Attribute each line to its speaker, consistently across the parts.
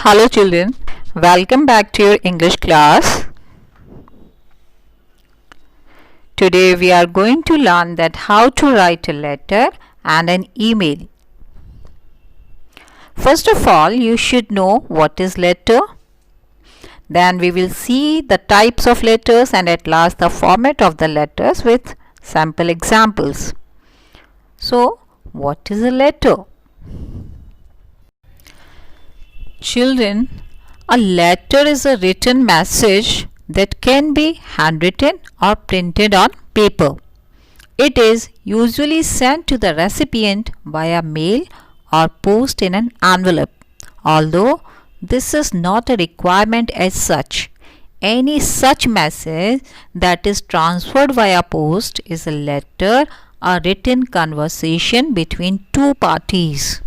Speaker 1: Hello children, welcome back to your English class. Today we are going to learn that how to write a letter and an email. First of all, you should know what is letter. Then we will see the types of letters and at last the format of the letters with sample examples. So, what is a letter? Children, a letter is a written message that can be handwritten or printed on paper. It is usually sent to the recipient via mail or post in an envelope. Although this is not a requirement as such, any such message that is transferred via post is a letter, a written conversation between two parties.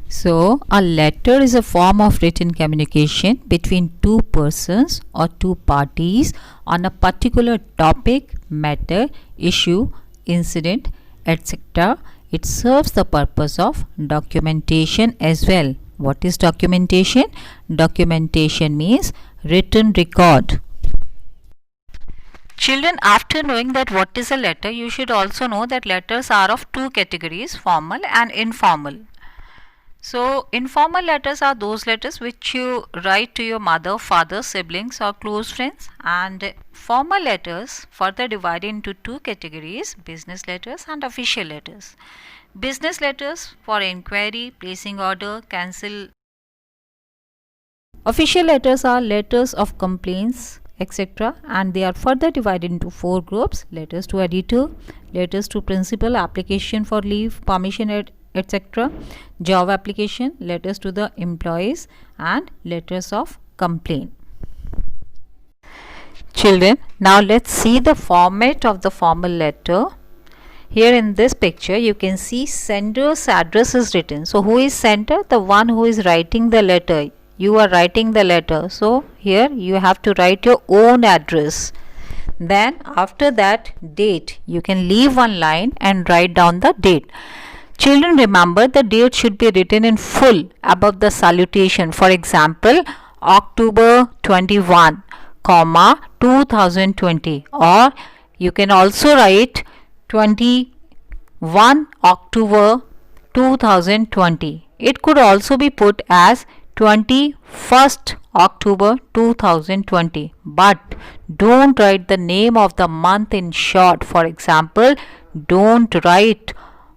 Speaker 1: So, a letter is a form of written communication between two persons or two parties on a particular topic, matter, issue, incident, etc. It serves the purpose of documentation as well. What is documentation? Documentation means written record. Children, after knowing that what is a letter, you should also know that letters are of two categories, formal and informal. So, informal letters are those letters which you write to your mother, father, siblings or close friends, and formal letters further divided into two categories, business letters and official letters. Business letters for inquiry, placing order, cancel. Official letters are letters of complaints, etc. and they are further divided into four groups: letters to editor, letters to principal, application for leave, permission, etc., job application, letters to the employees and letters of complaint. Children, now let's see the format of the formal letter. Here in this picture you can see sender's address is written. So who is sender? The one who is writing the letter. You are writing the letter. So here you have to write your own address. Then after that, date. You can leave one line and write down the date. Children, remember the date should be written in full above the salutation. For example, October 21, 2020, or you can also write 21 October 2020. It could also be put as 21st October 2020, but don't write the name of the month in short. For example, don't write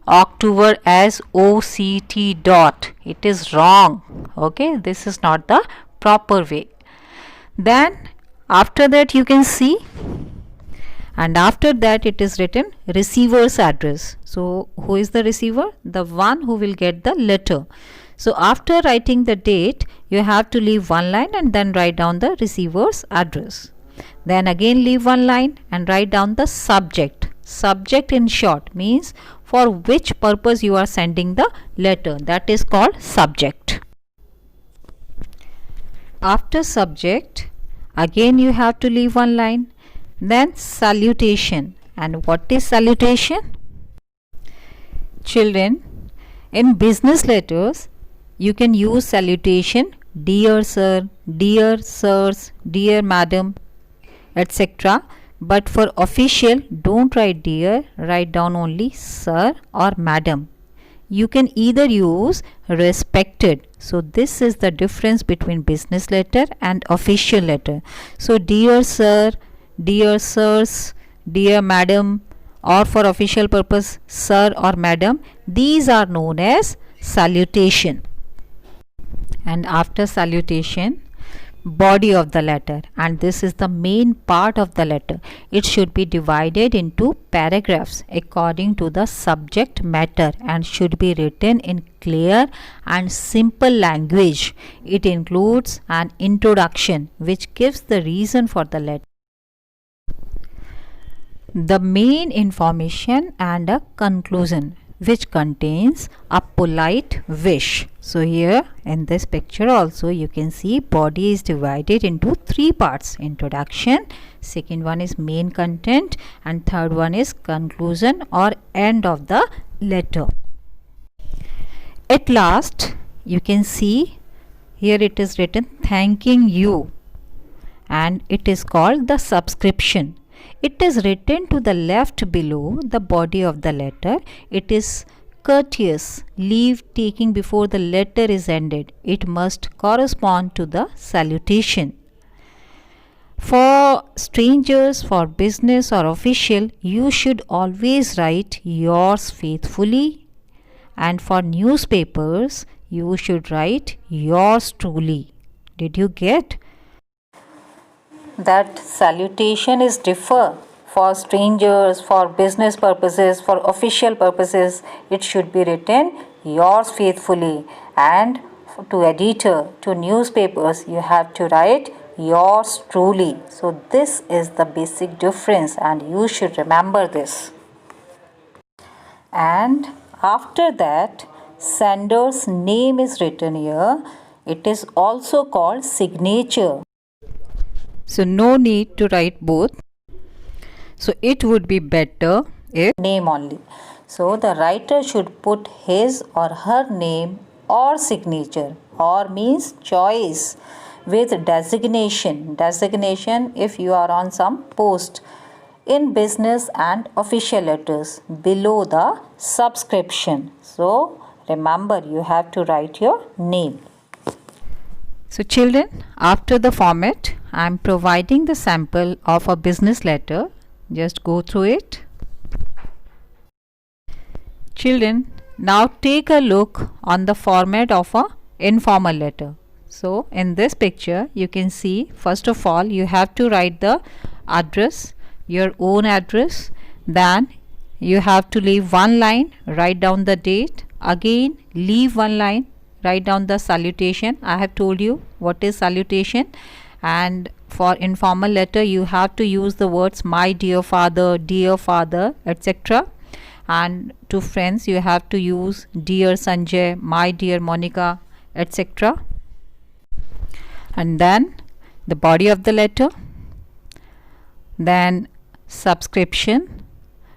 Speaker 1: October as OCT dot. It is wrong. Okay, this is not the proper way. Then after that you can see, and after that it is written receiver's address. So who is the receiver? The one who will get the letter. So after writing the date, you have to leave one line and then write down the receiver's address. Then again leave one line and write down the subject. Subject in short means for which purpose you are sending the letter. That is called subject. After subject, again you have to leave one line. Then salutation. And what is salutation? Children, in business letters, you can use salutation, dear sir, dear sirs, dear madam, etc. But for official, don't write dear, write down only sir or madam. You can either use respected. So this is the difference between business letter and official letter. So dear sir, dear sirs, dear madam, or for official purpose sir or madam, these are known as salutation. And after salutation, body of the letter, and this is the main part of the letter. It should be divided into paragraphs according to the subject matter and should be written in clear and simple language. It includes an introduction which gives the reason for the letter, the main information, and a conclusion which contains a polite wish. So here in this picture also you can see body is divided into three parts: introduction, second one is main content, and third one is conclusion or end of the letter. At last you can see Here it is written thanking you, and it is called the subscription. It is written to the left below the body of the letter. It is courteous leave taking before the letter is ended. It must correspond to the salutation. For strangers, for business or official, you should always write yours faithfully. And for newspapers, you should write yours truly. Did you get? That salutation is differ. For strangers, for business purposes, for official purposes, it should be written yours faithfully. And to editor, to newspapers, you have to write yours truly. So this is the basic difference, and you should remember this. And after that, sender's name is written here. It is also called signature. So no need to write both. So it would be better if name only. So the writer should put his or her name or signature, or means choice, with designation. Designation if you are on some post in business and official letters below the subscription. So remember, you have to write your name. So children, after the format, I am providing the sample of a business letter. Just go through it. Children, now take a look on the format of a informal letter. So in this picture, you can see, first of all, you have to write the address, your own address. Then you have to leave one line, write down the date. Again, leave one line, write down the salutation. I have told you what is salutation. And for informal letter, you have to use the words my dear father, etc. And to friends, you have to use dear Sanjay, my dear Monica, etc. And then the body of the letter, then subscription.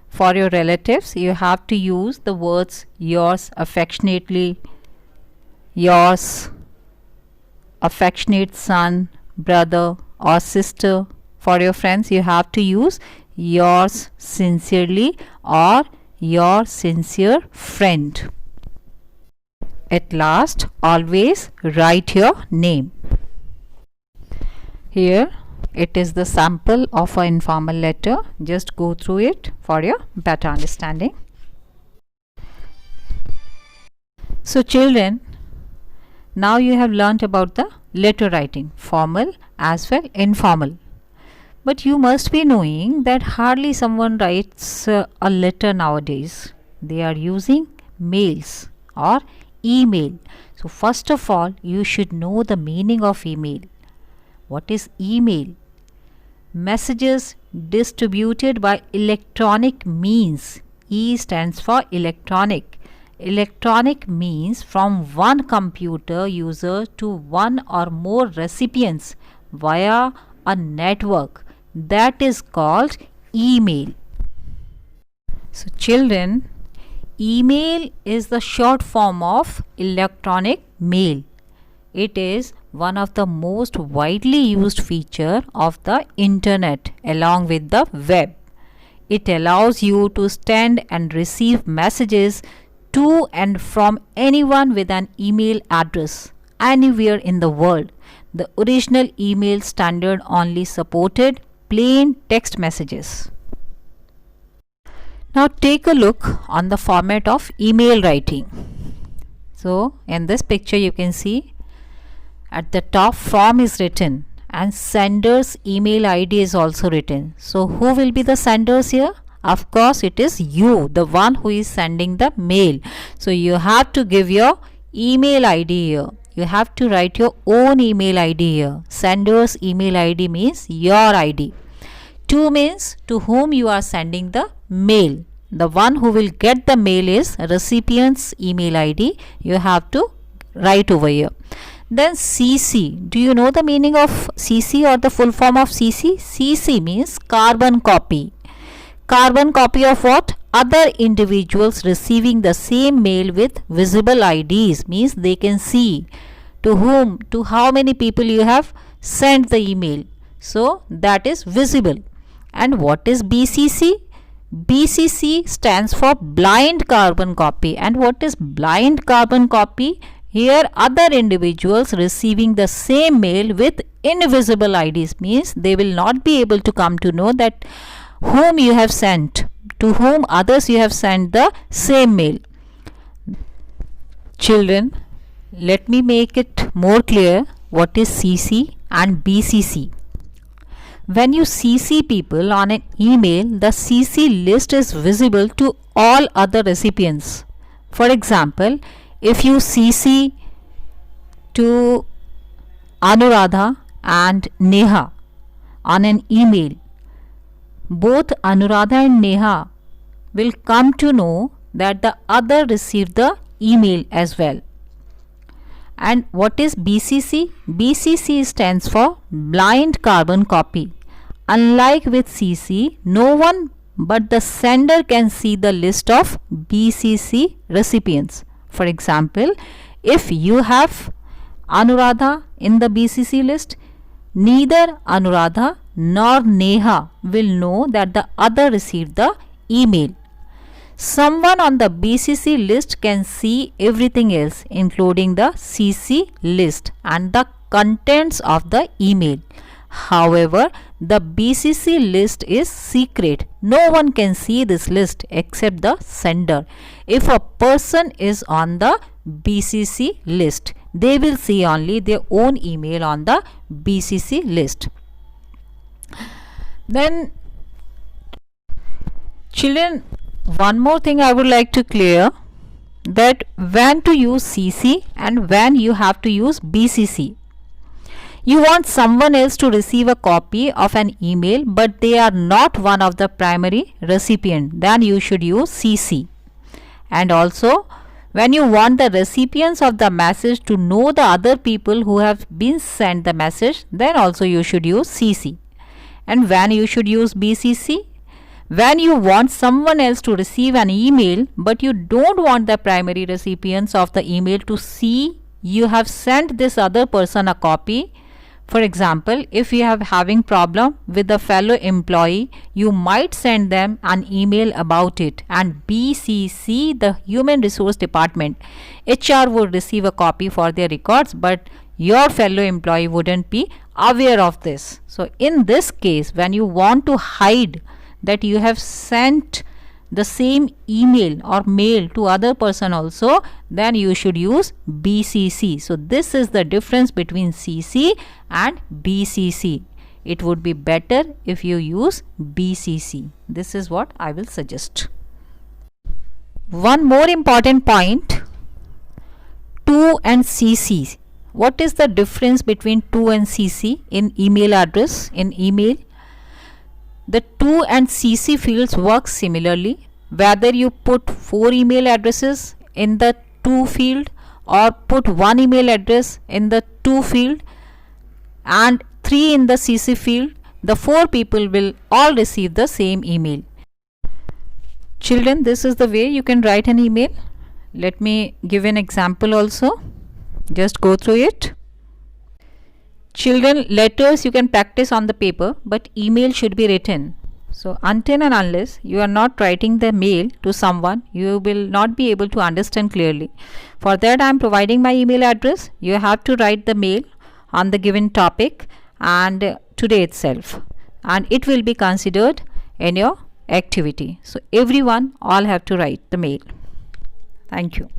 Speaker 1: For your relatives, you have to use the words yours affectionately, yours affectionate son, brother or sister. For your friends, you have to use yours sincerely or your sincere friend. At last, always write your name. Here it is the sample of an informal letter. Just go through it for your better understanding. So children, now you have learnt about the letter writing, formal as well informal. But you must be knowing that hardly someone writes a letter nowadays. They are using mails or email. So first of all, you should know the meaning of email. What is email? Messages distributed by electronic means. E stands for electronic. Electronic means from one computer user to one or more recipients via a network. That is called email. So children, email is the short form of electronic mail. It is one of the most widely used feature of the internet along with the web. It allows you to send and receive messages to and from anyone with an email address anywhere in the world. The original email standard only supported plain text messages. Now take a look on the format of email writing. So in this picture you can see at the top from is written and sender's email ID is also written. So who will be the senders here? Of course it is you, the one who is sending the mail. So you have to give your email ID here. You have to write your own email ID here. Sender's email ID means your ID. To means to whom you are sending the mail. The one who will get the mail is recipient's email ID. You have to write over here. Then CC. Do you know the meaning of CC or the full form of CC? CC means carbon copy. Carbon copy of what? Other individuals receiving the same mail with visible IDs, means they can see to whom, to how many people you have sent the email. So that is visible. And what is BCC? BCC stands for blind carbon copy. And what is blind carbon copy? Here other individuals receiving the same mail with invisible IDs, means they will not be able to come to know that whom you have sent, to whom others you have sent the same mail. Children, let me make it more clear what is CC and BCC. When you CC people on an email, the CC list is visible to all other recipients. For example, if you CC to Anuradha and Neha on an email, both Anuradha and Neha will come to know that the other received the email as well. And what is BCC? BCC stands for blind carbon copy. Unlike with CC, no one but the sender can see the list of BCC recipients. For example, if you have Anuradha in the BCC list, neither Anuradha nor Neha will know that the other received the email. Someone on the BCC list can see everything else, including the CC list and the contents of the email. However, the BCC list is secret. No one can see this list except the sender. If a person is on the BCC list, they will see only their own email on the BCC list. Then, children, one more thing I would like to clear, that when to use CC and when you have to use BCC. You want someone else to receive a copy of an email, but they are not one of the primary recipient, then you should use CC. And also, when you want the recipients of the message to know the other people who have been sent the message, then also you should use CC. And when you should use BCC? When you want someone else to receive an email, but you don't want the primary recipients of the email to see you have sent this other person a copy. For example, if you are having problem with a fellow employee, you might send them an email about it, and BCC, the Human Resource Department, HR would receive a copy for their records, but your fellow employee wouldn't be aware of this. So in this case, when you want to hide that you have sent the same email or mail to other person also, then you should use BCC. So this is the difference between CC and BCC. It would be better if you use BCC. This is what I will suggest. One more important point, to and CC. What is the difference between to and CC in email address? In email, the to and CC fields work similarly, whether you put 4 email addresses in the to field or put 1 email address in the to field and 3 in the CC field, the 4 people will all receive the same email. Children, this is the way you can write an email. Let me give an example also. Just go through it. Children, letters you can practice on the paper, but email should be written. So until and unless you are not writing the mail to someone, you will not be able to understand clearly. For that I am providing my email address. You have to write the mail on the given topic and today itself, and it will be considered in your activity. So everyone all have to write the mail. Thank you.